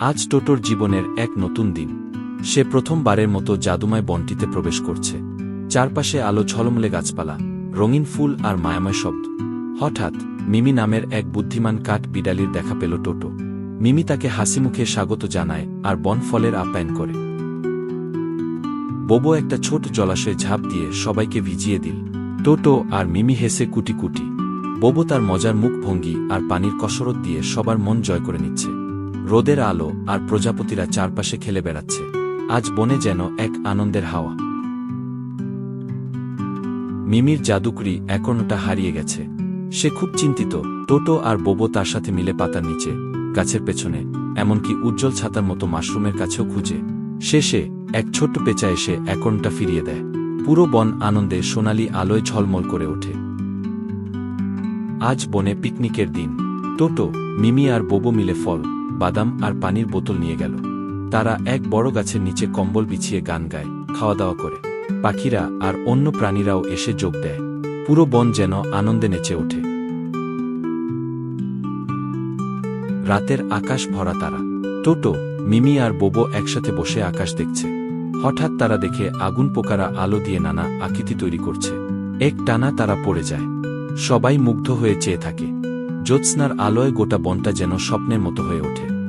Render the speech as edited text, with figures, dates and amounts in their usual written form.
আজ টোটোর জীবনের এক নতুন দিন। সে প্রথমবারের মতো জাদুময় বনটিতে প্রবেশ করছে। চারপাশে আলো ঝলমলে গাছপালা, রঙিন ফুল আর মায়াময় শব্দ। হঠাৎ মিমি নামের এক বুদ্ধিমান কাঠ বিড়ালির দেখা পেল টোটো। মিমি তাকে হাসিমুখে স্বাগত জানায় আর বন ফলের আপ্যায়ন করে। বোবো একটা ছোট জলাশয়ে ঝাঁপ দিয়ে সবাইকে ভিজিয়ে দিল। টোটো আর মিমি হেসে কুটি কুটি। বোবো তার মজার মুখভঙ্গি আর পানির কসরত দিয়ে সবার মন জয় করে নিচ্ছে। রোদের আলো আর প্রজাপতিরা চারপাশে খেলে বেড়াচ্ছে। আজ বনে যেন এক আনন্দের হাওয়া। মিমির জাদুকরি একর্ণটা হারিয়ে গেছে। সে খুব চিন্তিত। টোটো আর বোবো তার সাথে মিলে পাতার নিচে, গাছের পেছনে, এমনকি উজ্জ্বল ছাতার মতো মাশরুমের কাছেও খুঁজে। শেষে এক ছোট্ট পেঁচা এসে একর্ণটা ফিরিয়ে দেয়। পুরো বন আনন্দে সোনালি আলোয় ঝলমল করে ওঠে। আজ বনে পিকনিকের দিন। টোটো, মিমি আর বোবো মিলে ফল, বাদাম আর পানির বোতল নিয়ে গেল। তারা এক বড় গাছের নিচে কম্বল বিছিয়ে গান গায়, খাওয়া দাওয়া করে। পাখিরা আর অন্য প্রাণীরাও এসে যোগ দেয়। পুরো বন যেন আনন্দে নেচে ওঠে। রাতের আকাশ ভরা তারা। টোটো, মিমি আর বোবো একসাথে বসে আকাশ দেখছে। হঠাৎ তারা দেখে আগুন পোকারা আলো দিয়ে নানা আকৃতি তৈরি করছে। এক টানা তারা পড়ে যায়। সবাই মুগ্ধ হয়ে চেয়ে থাকে। জ্যোৎস্নার আলোয় গোটা বনটা যেন স্বপ্নের মতো হয়ে ওঠে।